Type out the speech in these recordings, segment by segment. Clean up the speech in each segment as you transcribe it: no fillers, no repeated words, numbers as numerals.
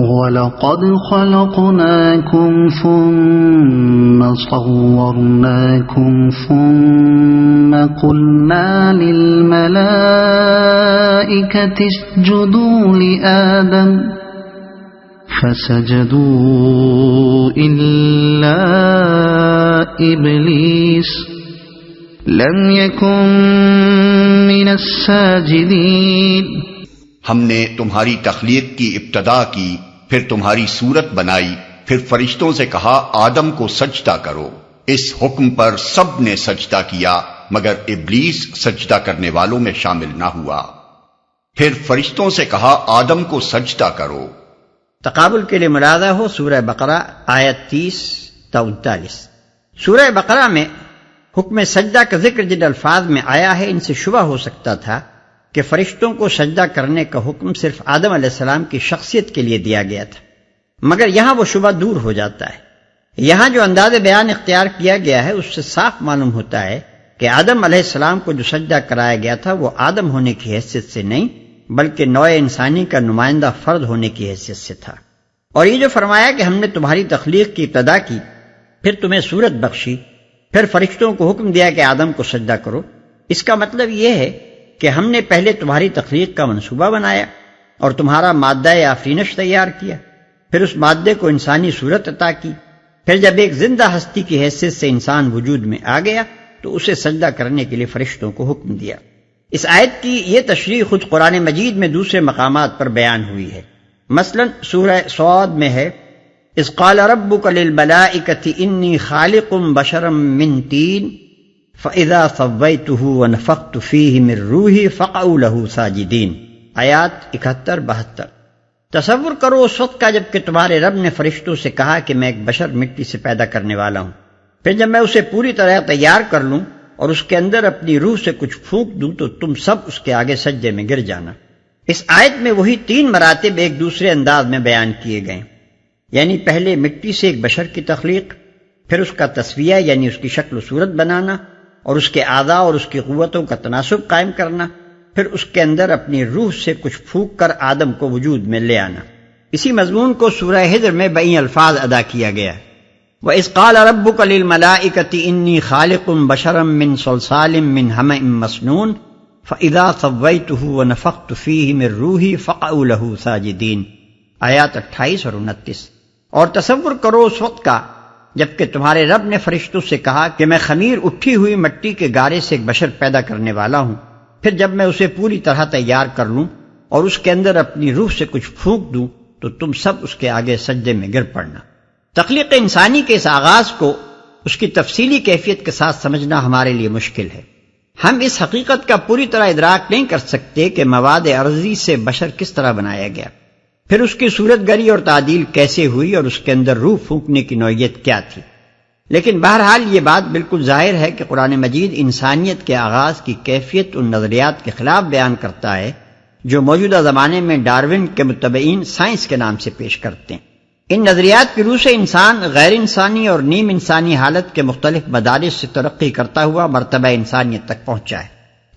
وَلَقَدْ خَلَقْنَاكُمْ ثُمَّ صَوَّرْنَاكُمْ ثُمَّ قُلْنَا لِلْمَلَائِكَةِ اسْجُدُوا لِآدَمَ فَسَجَدُوا إِلَّا إِبْلِيسَ لَمْ يَكُنْ مِنَ السَّاجِدِينَ۔ ہم نے تمہاری تخلیق کی ابتدا کی، پھر تمہاری صورت بنائی، پھر فرشتوں سے کہا آدم کو سجدہ کرو۔ اس حکم پر سب نے سجدہ کیا مگر ابلیس سجدہ کرنے والوں میں شامل نہ ہوا۔ پھر فرشتوں سے کہا آدم کو سجدہ کرو۔ تقابل کے لیے ملاحظہ ہو سورہ بقرہ آیت 30 تا 39۔ سورہ بقرہ میں حکم سجدہ کا ذکر جن الفاظ میں آیا ہے ان سے شبہ ہو سکتا تھا کہ فرشتوں کو سجدہ کرنے کا حکم صرف آدم علیہ السلام کی شخصیت کے لیے دیا گیا تھا، مگر یہاں وہ شبہ دور ہو جاتا ہے۔ یہاں جو انداز بیان اختیار کیا گیا ہے اس سے صاف معلوم ہوتا ہے کہ آدم علیہ السلام کو جو سجدہ کرایا گیا تھا وہ آدم ہونے کی حیثیت سے نہیں بلکہ نوع انسانی کا نمائندہ فرد ہونے کی حیثیت سے تھا۔ اور یہ جو فرمایا کہ ہم نے تمہاری تخلیق کی ابتدا کی، پھر تمہیں صورت بخشی، پھر فرشتوں کو حکم دیا کہ آدم کو سجدہ کرو، اس کا مطلب یہ ہے کہ ہم نے پہلے تمہاری تخلیق کا منصوبہ بنایا اور تمہارا مادہ آفرینش تیار کیا، پھر اس مادے کو انسانی صورت عطا کی، پھر جب ایک زندہ ہستی کی حیثیت سے انسان وجود میں آ گیا تو اسے سجدہ کرنے کے لیے فرشتوں کو حکم دیا۔ اس آیت کی یہ تشریح خود قرآن مجید میں دوسرے مقامات پر بیان ہوئی ہے۔ مثلا سورہ صاد میں ہے اذ قال ربک للملائکۃ انی خالق بشرا من طین فَإِذَا سَوَّيْتُهُ وَنَفَخْتُ فِيهِ مِن رُّوحِي فَقَعُوا لَهُ سَاجِدِينَ۔ آیات 71-72۔ تصور کرو اس وقت کا جب کہ تمہارے رب نے فرشتوں سے کہا کہ میں ایک بشر مٹی سے پیدا کرنے والا ہوں، پھر جب میں اسے پوری طرح تیار کر لوں اور اس کے اندر اپنی روح سے کچھ پھونک دوں تو تم سب اس کے آگے سجدے میں گر جانا۔ اس آیت میں وہی 3 مراتب ایک دوسرے انداز میں بیان کیے گئے، یعنی پہلے مٹی سے ایک بشر کی تخلیق، پھر اس کا تسویہ یعنی اس کی شکل و صورت بنانا اور اس کے اعضاء اور اس کی قوتوں کا تناسب قائم کرنا، پھر اس کے اندر اپنی روح سے کچھ پھونک کر آدم کو وجود میں لے آنا۔ اسی مضمون کو سورہ ہجر میں بئی الفاظ ادا کیا گیا ہے وَإِذْ قَالَ رَبُّكَ لِلْمَلَائِكَةِ إِنِّي خَالِقٌ بَشَرًا مِّن صَلْصَالٍ مِّنْ حَمَإٍ مَّسْنُونٍ فَإِذَا سَوَّيْتُهُ وَنَفَخْتُ فِيهِ مِن رُّوحِي فَقَعُوا لَهُ سَاجِدِينَ۔ آیات 28 اور 29۔ اور تصور کرو اس وقت کا جبکہ تمہارے رب نے فرشتوں سے کہا کہ میں خمیر اٹھی ہوئی مٹی کے گارے سے ایک بشر پیدا کرنے والا ہوں، پھر جب میں اسے پوری طرح تیار کر لوں اور اس کے اندر اپنی روح سے کچھ پھونک دوں تو تم سب اس کے آگے سجدے میں گر پڑنا۔ تخلیق انسانی کے اس آغاز کو اس کی تفصیلی کیفیت کے ساتھ سمجھنا ہمارے لیے مشکل ہے۔ ہم اس حقیقت کا پوری طرح ادراک نہیں کر سکتے کہ مواد ارضی سے بشر کس طرح بنایا گیا، پھر اس کی صورت گری اور تعدیل کیسے ہوئی اور اس کے اندر روح پھونکنے کی نوعیت کیا تھی۔ لیکن بہرحال یہ بات بالکل ظاہر ہے کہ قرآن مجید انسانیت کے آغاز کی کیفیت ان نظریات کے خلاف بیان کرتا ہے جو موجودہ زمانے میں ڈارون کے متبعین سائنس کے نام سے پیش کرتے ہیں۔ ان نظریات کی روح سے انسان غیر انسانی اور نیم انسانی حالت کے مختلف مدارج سے ترقی کرتا ہوا مرتبہ انسانیت تک پہنچا ہے،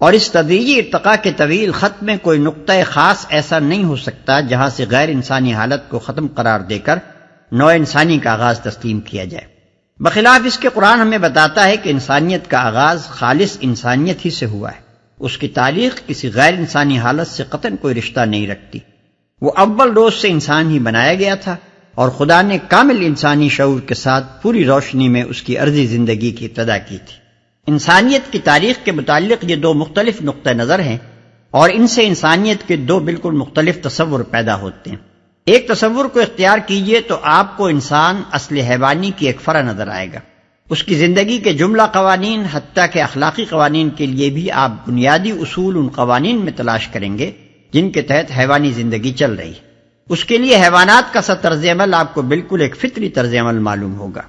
اور اس تدریجی ارتقاء کے طویل خط میں کوئی نقطہ خاص ایسا نہیں ہو سکتا جہاں سے غیر انسانی حالت کو ختم قرار دے کر نو انسانی کا آغاز تسلیم کیا جائے۔ بخلاف اس کے قرآن ہمیں بتاتا ہے کہ انسانیت کا آغاز خالص انسانیت ہی سے ہوا ہے، اس کی تاریخ کسی غیر انسانی حالت سے قطعاً کوئی رشتہ نہیں رکھتی۔ وہ اول روز سے انسان ہی بنایا گیا تھا اور خدا نے کامل انسانی شعور کے ساتھ پوری روشنی میں اس کی عرضی زندگی کی ابتدا کی تھی۔ انسانیت کی تاریخ کے متعلق یہ 2 مختلف نقطہ نظر ہیں اور ان سے انسانیت کے 2 بالکل مختلف تصور پیدا ہوتے ہیں۔ ایک تصور کو اختیار کیجئے تو آپ کو انسان اصل حیوانی کی ایک فرع نظر آئے گا۔ اس کی زندگی کے جملہ قوانین حتیٰ کہ اخلاقی قوانین کے لیے بھی آپ بنیادی اصول ان قوانین میں تلاش کریں گے جن کے تحت حیوانی زندگی چل رہی ہے۔ اس کے لیے حیوانات کا سا طرز عمل آپ کو بالکل ایک فطری طرز عمل معلوم ہوگا۔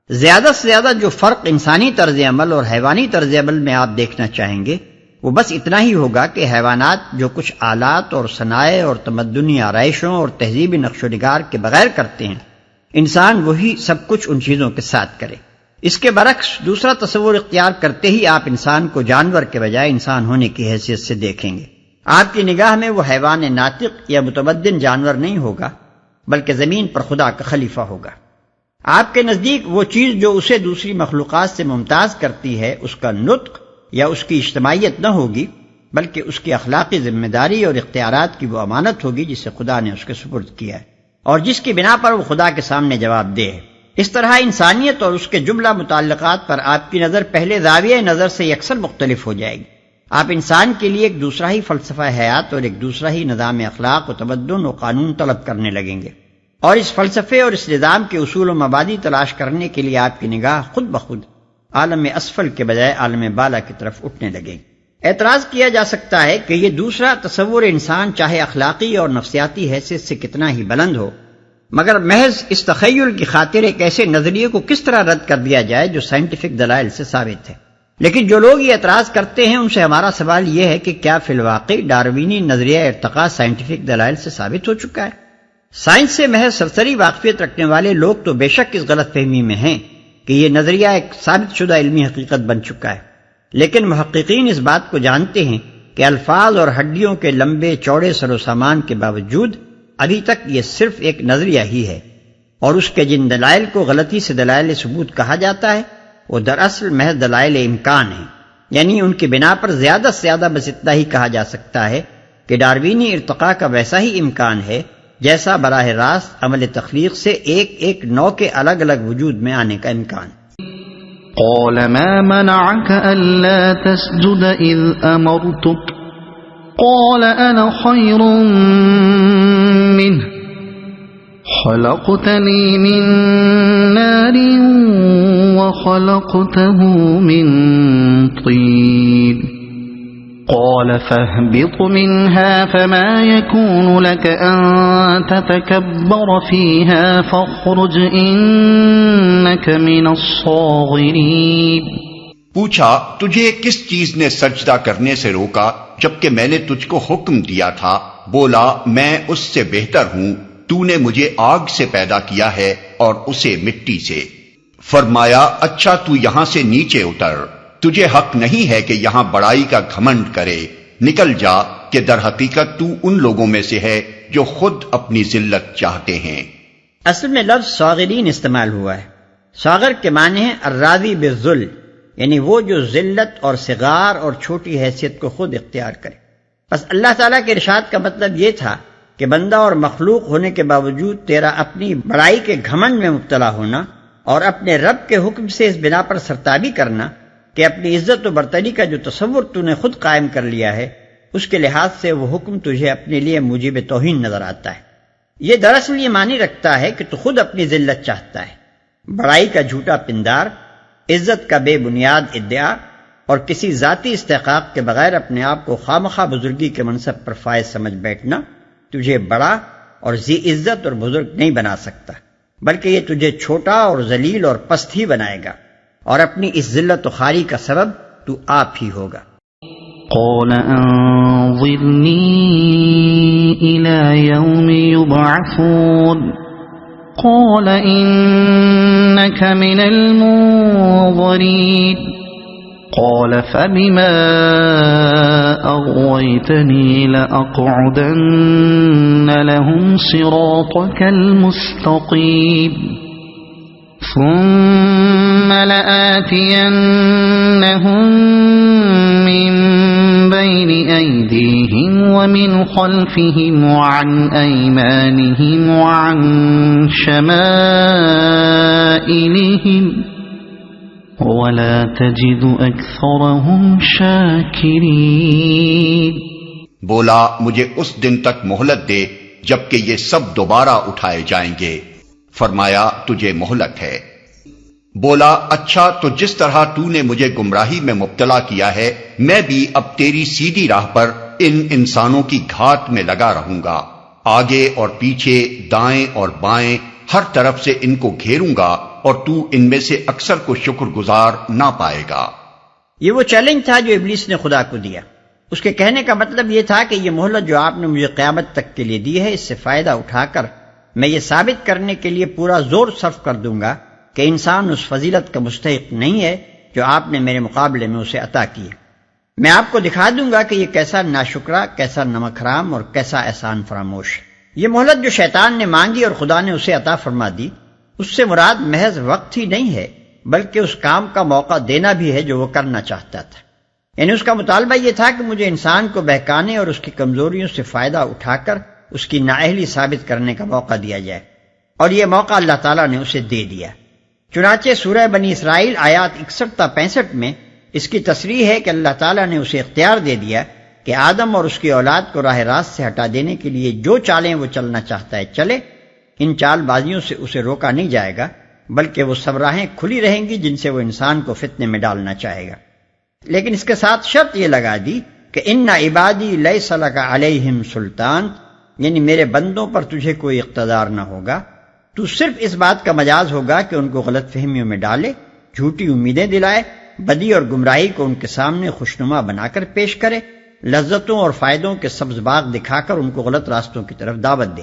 زیادہ سے زیادہ جو فرق انسانی طرز عمل اور حیوانی طرز عمل میں آپ دیکھنا چاہیں گے وہ بس اتنا ہی ہوگا کہ حیوانات جو کچھ آلات اور صنائع اور تمدنی آرائشوں اور تہذیبی نقش و نگار کے بغیر کرتے ہیں، انسان وہی سب کچھ ان چیزوں کے ساتھ کرے۔ اس کے برعکس دوسرا تصور اختیار کرتے ہی آپ انسان کو جانور کے بجائے انسان ہونے کی حیثیت سے دیکھیں گے۔ آپ کی نگاہ میں وہ حیوان ناطق یا متمدن جانور نہیں ہوگا بلکہ زمین پر خدا کا خلیفہ ہوگا۔ آپ کے نزدیک وہ چیز جو اسے دوسری مخلوقات سے ممتاز کرتی ہے اس کا نطق یا اس کی اجتماعیت نہ ہوگی، بلکہ اس کی اخلاقی ذمہ داری اور اختیارات کی وہ امانت ہوگی جسے خدا نے اس کے سپرد کیا ہے اور جس کی بنا پر وہ خدا کے سامنے جواب دہ ہے۔ اس طرح انسانیت اور اس کے جملہ متعلقات پر آپ کی نظر پہلے زاویہ نظر سے یکسر مختلف ہو جائے گی۔ آپ انسان کے لیے ایک دوسرا ہی فلسفہ حیات اور ایک دوسرا ہی نظام اخلاق و تمدن و قانون طلب کرنے لگیں گے، اور اس فلسفے اور اس نظام کے اصول و مبادی تلاش کرنے کے لیے آپ کی نگاہ خود بخود عالم اسفل کے بجائے عالم بالا کی طرف اٹھنے لگے گی۔ اعتراض کیا جا سکتا ہے کہ یہ دوسرا تصور انسان چاہے اخلاقی اور نفسیاتی حیثیت سے کتنا ہی بلند ہو، مگر محض اس تخیل کی خاطر ایک ایسے نظریے کو کس طرح رد کر دیا جائے جو سائنٹیفک دلائل سے ثابت ہے۔ لیکن جو لوگ یہ اعتراض کرتے ہیں ان سے ہمارا سوال یہ ہے کہ کیا فی الواقع ڈاروینی نظریہ ارتقاء سائنٹیفک دلائل سے ثابت ہو چکا ہے؟ سائنس سے محض سرسری واقفیت رکھنے والے لوگ تو بے شک اس غلط فہمی میں ہیں کہ یہ نظریہ ایک ثابت شدہ علمی حقیقت بن چکا ہے، لیکن محققین اس بات کو جانتے ہیں کہ الفاظ اور ہڈیوں کے لمبے چوڑے سر و سامان کے باوجود ابھی تک یہ صرف ایک نظریہ ہی ہے، اور اس کے جن دلائل کو غلطی سے دلائل ثبوت کہا جاتا ہے وہ دراصل محض دلائل امکان ہیں، یعنی ان کی بنا پر زیادہ سے زیادہ بس اتنا ہی کہا جا سکتا ہے کہ ڈاروینی ارتقاء کا ویسا ہی امکان ہے جیسا براہ راست عمل تخلیق سے ایک ایک نوع کے الگ الگ وجود میں آنے کا امکان۔ قال ما منعك ألا تسجد إذ أمرتك قال أنا خير منه خلقتني من نار وخلقته من طين قال فاهبط منها فما يكون لك أن تتكبر فيها فاخرج إنك من الصاغرين۔ پوچھا تجھے کس چیز نے سجدہ کرنے سے روکا جبکہ میں نے تجھ کو حکم دیا تھا؟ بولا میں اس سے بہتر ہوں، تو نے مجھے آگ سے پیدا کیا ہے اور اسے مٹی سے۔ فرمایا اچھا تو یہاں سے نیچے اتر، تجھے حق نہیں ہے کہ یہاں بڑائی کا گھمنڈ کرے، نکل جا کہ در حقیقت تو ان لوگوں میں سے ہے جو خود اپنی ذلت چاہتے ہیں۔ اصل میں لفظ صاغرین استعمال ہوا ہے۔ صاغر کے معنی ہے الراضی بالذل، یعنی وہ جو ذلت اور صغار اور چھوٹی حیثیت کو خود اختیار کرے۔ بس اللہ تعالیٰ کے ارشاد کا مطلب یہ تھا کہ بندہ اور مخلوق ہونے کے باوجود تیرا اپنی بڑائی کے گھمنڈ میں مبتلا ہونا اور اپنے رب کے حکم سے اس بنا پر سرتابی کرنا کہ اپنی عزت و برتری کا جو تصور تو نے خود قائم کر لیا ہے اس کے لحاظ سے وہ حکم تجھے اپنے لیے موجب توہین نظر آتا ہے۔ یہ دراصل یہ معنی رکھتا ہے کہ تو خود اپنی ذلت چاہتا ہے، بڑائی کا جھوٹا پندار، عزت کا بے بنیاد ادعا اور کسی ذاتی استحقاق کے بغیر اپنے آپ کو خواہ بزرگی کے منصب پر فائز سمجھ بیٹھنا تجھے بڑا اور ذی عزت اور بزرگ نہیں بنا سکتا، بلکہ یہ تجھے چھوٹا اور ذلیل اور پست ہی بنائے گا، اور اپنی اس ذلت و خواری کا سبب تو آپ ہی ہوگا۔ قال انظرنی الى یوم یبعثون قال انک من المنظرین قال فبما اغویتنی لأقعدن لهم صراطك المستقیم ثم لآتينهم من بين أيديهم ومن خلفهم وعن أيمانهم وعن شمائلهم ولا تجد أكثرهم شاكرين۔ بولا مجھے اس دن تک مہلت دے جبکہ یہ سب دوبارہ اٹھائے جائیں گے۔ فرمایا تجھے مہلت ہے۔ بولا اچھا تو جس طرح تو نے مجھے گمراہی میں مبتلا کیا ہے میں بھی اب تیری سیدھی راہ پر ان انسانوں کی گھات میں لگا رہوں گا، آگے اور پیچھے دائیں اور بائیں ہر طرف سے ان کو گھیروں گا اور تو ان میں سے اکثر کو شکر گزار نہ پائے گا۔ یہ وہ چیلنج تھا جو ابلیس نے خدا کو دیا۔ اس کے کہنے کا مطلب یہ تھا کہ یہ مہلت جو آپ نے مجھے قیامت تک کے لیے دی ہے اس سے فائدہ اٹھا کر میں یہ ثابت کرنے کے لیے پورا زور صرف کر دوں گا کہ انسان اس فضیلت کا مستحق نہیں ہے جو آپ نے میرے مقابلے میں اسے عطا کی ہے۔ میں آپ کو دکھا دوں گا کہ یہ کیسا ناشکرا، کیسا نمک حرام اور کیسا احسان فراموش ہے۔ یہ مہلت جو شیطان نے مانگی اور خدا نے اسے عطا فرما دی، اس سے مراد محض وقت ہی نہیں ہے بلکہ اس کام کا موقع دینا بھی ہے جو وہ کرنا چاہتا تھا۔ یعنی اس کا مطالبہ یہ تھا کہ مجھے انسان کو بہکانے اور اس کی کمزوریوں سے فائدہ اٹھا کر اس کی نااہلی ثابت کرنے کا موقع دیا جائے، اور یہ موقع اللہ تعالیٰ نے اسے دے دیا۔ چنانچہ سورہ بنی اسرائیل آیات 61 تا 65 میں اس کی تصریح ہے کہ اللہ تعالیٰ نے اسے اختیار دے دیا کہ آدم اور اس کی اولاد کو راہ راست سے ہٹا دینے کے لیے جو چالیں وہ چلنا چاہتا ہے چلے، ان چال بازیوں سے اسے روکا نہیں جائے گا، بلکہ وہ سب راہیں کھلی رہیں گی جن سے وہ انسان کو فتنے میں ڈالنا چاہے گا۔ لیکن اس کے ساتھ شرط یہ لگا دی کہ ان عبادی لیس لک علیہم سلطان، یعنی میرے بندوں پر تجھے کوئی اقتدار نہ ہوگا، تو صرف اس بات کا مجاز ہوگا کہ ان کو غلط فہمیوں میں ڈالے، جھوٹی امیدیں دلائے، بدی اور گمراہی کو ان کے سامنے خوشنما بنا کر پیش کرے، لذتوں اور فائدوں کے سبز باغ دکھا کر ان کو غلط راستوں کی طرف دعوت دے۔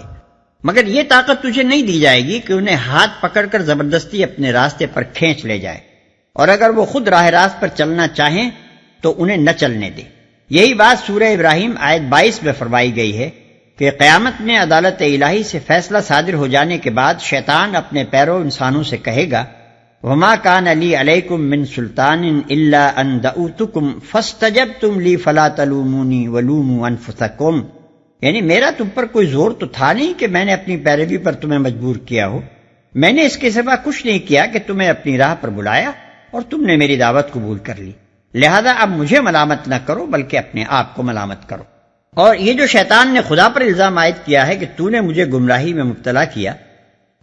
مگر یہ طاقت تجھے نہیں دی جائے گی کہ انہیں ہاتھ پکڑ کر زبردستی اپنے راستے پر کھینچ لے جائے، اور اگر وہ خود راہ راست پر چلنا چاہیں تو انہیں نہ چلنے دے۔ یہی بات سورہ ابراہیم آیت 22 میں فرمائی گئی ہے کہ قیامت میں عدالت الہی سے فیصلہ صادر ہو جانے کے بعد شیطان اپنے پیرو انسانوں سے کہے گا وما کان لی علیکم من سلطان الا ان دعوتکم فاستجبتم لی فلا تلومونی ولوموا انفسکم، یعنی میرا تم پر کوئی زور تو تھا نہیں کہ میں نے اپنی پیروی پر تمہیں مجبور کیا ہو، میں نے اس کے سوا کچھ نہیں کیا کہ تمہیں اپنی راہ پر بلایا اور تم نے میری دعوت قبول کر لی، لہذا اب مجھے ملامت نہ کرو بلکہ اپنے آپ کو ملامت کرو۔ اور یہ جو شیطان نے خدا پر الزام عائد کیا ہے کہ تو نے مجھے گمراہی میں مبتلا کیا،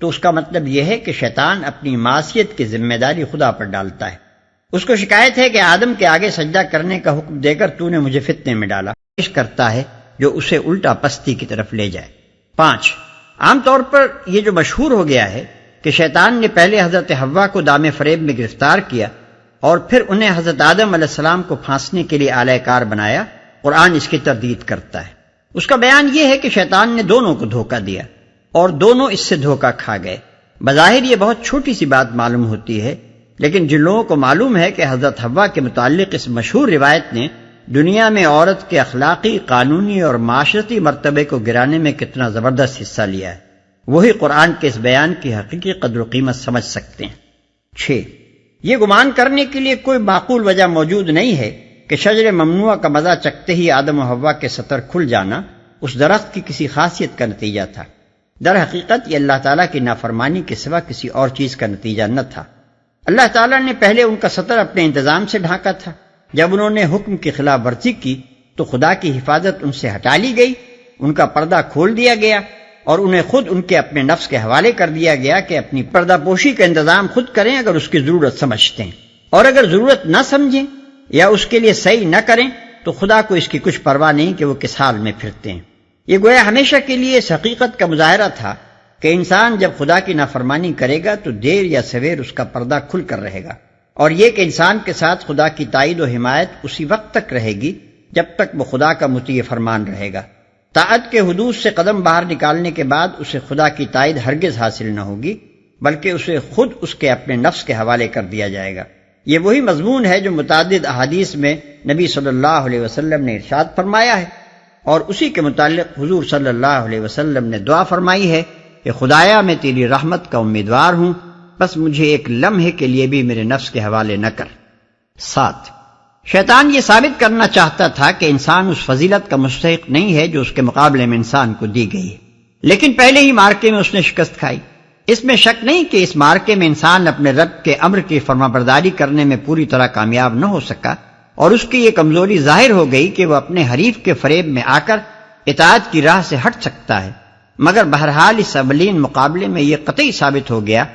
تو اس کا مطلب یہ ہے کہ شیطان اپنی معصیت کی ذمہ داری خدا پر ڈالتا ہے۔ اس کو شکایت ہے کہ آدم کے آگے سجدہ کرنے کا حکم دے کر تو نے مجھے فتنے میں ڈالا، پیش کرتا ہے جو اسے الٹا پستی کی طرف لے جائے۔ 5، عام طور پر یہ جو مشہور ہو گیا ہے کہ شیطان نے پہلے حضرت حوا کو دام فریب میں گرفتار کیا اور پھر انہیں حضرت آدم علیہ السلام کو پھانسنے کے لیے آلہ کار بنایا، قرآن اس کی تردید کرتا ہے۔ اس کا بیان یہ ہے کہ شیطان نے دونوں کو دھوکہ دیا اور دونوں اس سے دھوکہ کھا گئے۔ بظاہر یہ بہت چھوٹی سی بات معلوم ہوتی ہے، لیکن جن لوگوں کو معلوم ہے کہ حضرت حوا کے متعلق اس مشہور روایت نے دنیا میں عورت کے اخلاقی، قانونی اور معاشرتی مرتبے کو گرانے میں کتنا زبردست حصہ لیا ہے، وہی قرآن کے اس بیان کی حقیقی قدر و قیمت سمجھ سکتے ہیں۔ 6، یہ گمان کرنے کے لیے کوئی معقول وجہ موجود نہیں ہے کہ شجر ممنوع کا مزہ چکھتے ہی آدم و حوا کے سطر کھل جانا اس درخت کی کسی خاصیت کا نتیجہ تھا۔ در حقیقت یہ اللہ تعالیٰ کی نافرمانی کے سوا کسی اور چیز کا نتیجہ نہ تھا۔ اللہ تعالیٰ نے پہلے ان کا سطر اپنے انتظام سے ڈھانکا تھا، جب انہوں نے حکم کی خلاف ورزی کی تو خدا کی حفاظت ان سے ہٹا لی گئی، ان کا پردہ کھول دیا گیا اور انہیں خود ان کے اپنے نفس کے حوالے کر دیا گیا کہ اپنی پردہ پوشی کا انتظام خود کریں اگر اس کی ضرورت سمجھتے ہیں، اور اگر ضرورت نہ سمجھیں یا اس کے لیے صحیح نہ کریں تو خدا کو اس کی کچھ پرواہ نہیں کہ وہ کس حال میں پھرتے ہیں۔ یہ گویا ہمیشہ کے لیے اس حقیقت کا مظاہرہ تھا کہ انسان جب خدا کی نافرمانی کرے گا تو دیر یا سویر اس کا پردہ کھل کر رہے گا، اور یہ کہ انسان کے ساتھ خدا کی تائید و حمایت اسی وقت تک رہے گی جب تک وہ خدا کا مطیع فرمان رہے گا۔ طاعت کے حدود سے قدم باہر نکالنے کے بعد اسے خدا کی تائید ہرگز حاصل نہ ہوگی، بلکہ اسے خود اس کے اپنے نفس کے حوالے کر دیا جائے گا۔ یہ وہی مضمون ہے جو متعدد احادیث میں نبی صلی اللہ علیہ وسلم نے ارشاد فرمایا ہے، اور اسی کے متعلق حضور صلی اللہ علیہ وسلم نے دعا فرمائی ہے کہ خدایا میں تیری رحمت کا امیدوار ہوں، بس مجھے ایک لمحے کے لیے بھی میرے نفس کے حوالے نہ کر۔ 7، شیطان یہ ثابت کرنا چاہتا تھا کہ انسان اس فضیلت کا مستحق نہیں ہے جو اس کے مقابلے میں انسان کو دی گئی ہے، لیکن پہلے ہی مارکے میں اس نے شکست کھائی۔ اس میں شک نہیں کہ اس مارکے میں انسان اپنے رب کے امر کی فرمانبرداری کرنے میں پوری طرح کامیاب نہ ہو سکا، اور اس کی یہ کمزوری ظاہر ہو گئی کہ وہ اپنے حریف کے فریب میں آ کر اطاعت کی راہ سے ہٹ سکتا ہے۔ مگر بہرحال اس اولین مقابلے میں یہ قطعی ثابت ہو گیا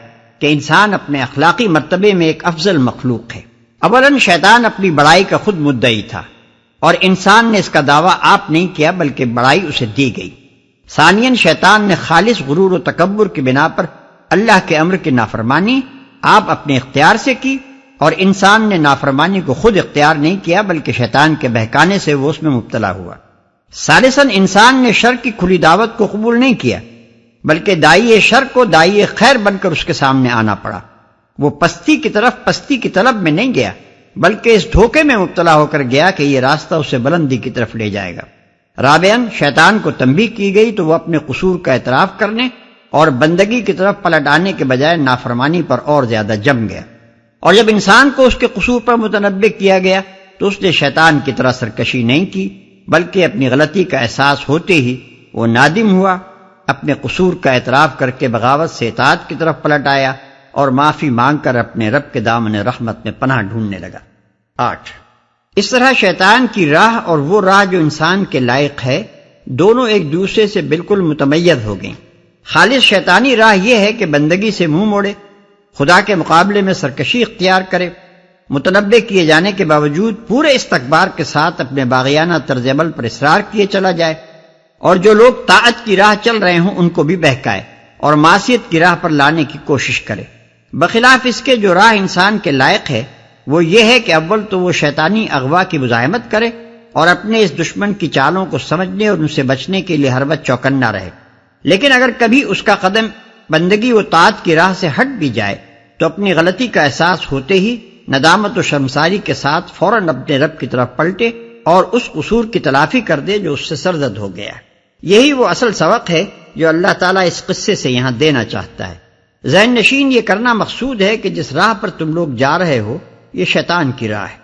کہ انسان اپنے اخلاقی مرتبے میں ایک افضل مخلوق ہے۔ اولاً شیطان اپنی بڑائی کا خود مدعی تھا، اور انسان نے اس کا دعویٰ آپ نہیں کیا بلکہ بڑائی اسے دی گئی۔ ثانیاً شیطان نے خالص غرور و تکبر کی بنا پر اللہ کے امر کی نافرمانی آپ اپنے اختیار سے کی، اور انسان نے نافرمانی کو خود اختیار نہیں کیا بلکہ شیطان کے بہکانے سے وہ اس میں مبتلا ہوا۔ ثالثاً انسان نے شر کی کھلی دعوت کو قبول نہیں کیا بلکہ داعی شر کو داعی خیر بن کر اس کے سامنے آنا پڑا۔ وہ پستی کی طرف پستی کی طلب میں نہیں گیا بلکہ اس دھوکے میں مبتلا ہو کر گیا کہ یہ راستہ اسے بلندی کی طرف لے جائے گا۔ رابعاً شیطان کو تنبیہ کی گئی تو وہ اپنے قصور کا اعتراف کرنے اور بندگی کی طرف پلٹ آنے کے بجائے نافرمانی پر اور زیادہ جم گیا، اور جب انسان کو اس کے قصور پر متنبہ کیا گیا تو اس نے شیطان کی طرح سرکشی نہیں کی، بلکہ اپنی غلطی کا احساس ہوتے ہی وہ نادم ہوا، اپنے قصور کا اعتراف کر کے بغاوت سے اطاعت کی طرف پلٹ آیا اور معافی مانگ کر اپنے رب کے دامن رحمت میں پناہ ڈھونڈنے لگا۔ 8 اس طرح شیطان کی راہ اور وہ راہ جو انسان کے لائق ہے دونوں ایک دوسرے سے بالکل متمیز ہو گئیں۔ خالص شیطانی راہ یہ ہے کہ بندگی سے منہ موڑے، خدا کے مقابلے میں سرکشی اختیار کرے، متنبہ کیے جانے کے باوجود پورے استکبار کے ساتھ اپنے باغیانہ طرز عمل پر اصرار کیے چلا جائے، اور جو لوگ طاعت کی راہ چل رہے ہوں ان کو بھی بہکائے اور معصیت کی راہ پر لانے کی کوشش کرے۔ بخلاف اس کے جو راہ انسان کے لائق ہے وہ یہ ہے کہ اول تو وہ شیطانی اغوا کی مزاحمت کرے اور اپنے اس دشمن کی چالوں کو سمجھنے اور ان سے بچنے کے لیے ہر وقت چوکنا رہے، لیکن اگر کبھی اس کا قدم بندگی و طاعت کی راہ سے ہٹ بھی جائے تو اپنی غلطی کا احساس ہوتے ہی ندامت و شرمساری کے ساتھ فوراً اپنے رب کی طرف پلٹے اور اس قصور کی تلافی کر دے جو اس سے سرزد ہو گیا۔ یہی وہ اصل سبق ہے جو اللہ تعالیٰ اس قصے سے یہاں دینا چاہتا ہے۔ ذہن نشین یہ کرنا مقصود ہے کہ جس راہ پر تم لوگ جا رہے ہو یہ شیطان کی راہ ہے،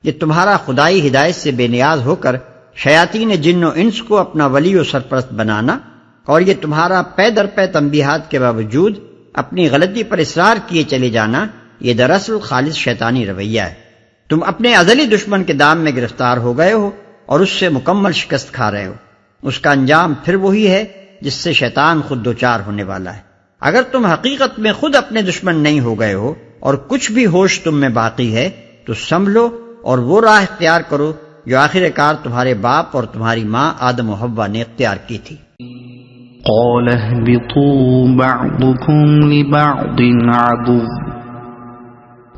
یہ تمہارا خدائی ہدایت سے بے نیاز ہو کر شیاطین جن و انس کو اپنا ولی و سرپرست بنانا، اور یہ تمہارا پے در پے تنبیہات کے باوجود اپنی غلطی پر اصرار کیے چلے جانا، یہ دراصل خالص شیطانی رویہ ہے۔ تم اپنے ازلی دشمن کے دام میں گرفتار ہو گئے ہو اور اس سے مکمل شکست کھا رہے ہو۔ اس کا انجام پھر وہی ہے جس سے شیطان خود دوچار ہونے والا ہے۔ اگر تم حقیقت میں خود اپنے دشمن نہیں ہو گئے ہو اور کچھ بھی ہوش تم میں باقی ہے تو سنبھلو اور وہ راہ اختیار کرو جو آخر کار تمہارے باپ اور تمہاری ماں آدم و حوا نے اختیار کی تھی۔ قال اهبطوا بعضكم لبعض عدو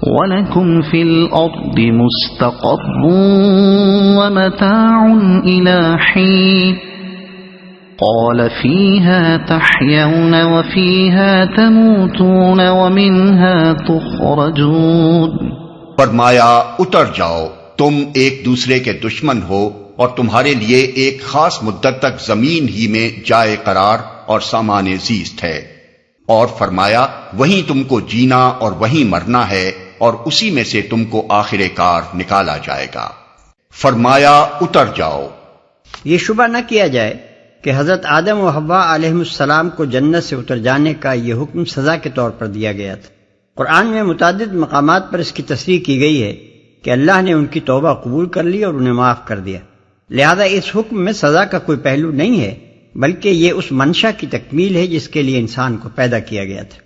وَلَكُمْ فِي الْأَرْضِ مُسْتَقَرٌّ وَمَتَاعٌ إِلَى حِينٍ قَالَ فِيهَا تَحْيَوْنَ وَفِيهَا تَمُوتُونَ وَمِنْهَا تُخْرَجُونَ فرمایا اتر جاؤ، تم ایک دوسرے کے دشمن ہو اور تمہارے لیے ایک خاص مدت تک زمین ہی میں جائے قرار اور سامان زیست ہے، اور فرمایا وہیں تم کو جینا اور وہیں مرنا ہے اور اسی میں سے تم کو آخر کار نکالا جائے گا۔ فرمایا اتر جاؤ۔ یہ شبہ نہ کیا جائے کہ حضرت آدم و حوا علیہ السلام کو جنت سے اتر جانے کا یہ حکم سزا کے طور پر دیا گیا تھا۔ قرآن میں متعدد مقامات پر اس کی تصریح کی گئی ہے کہ اللہ نے ان کی توبہ قبول کر لی اور انہیں معاف کر دیا، لہذا اس حکم میں سزا کا کوئی پہلو نہیں ہے، بلکہ یہ اس منشا کی تکمیل ہے جس کے لیے انسان کو پیدا کیا گیا تھا۔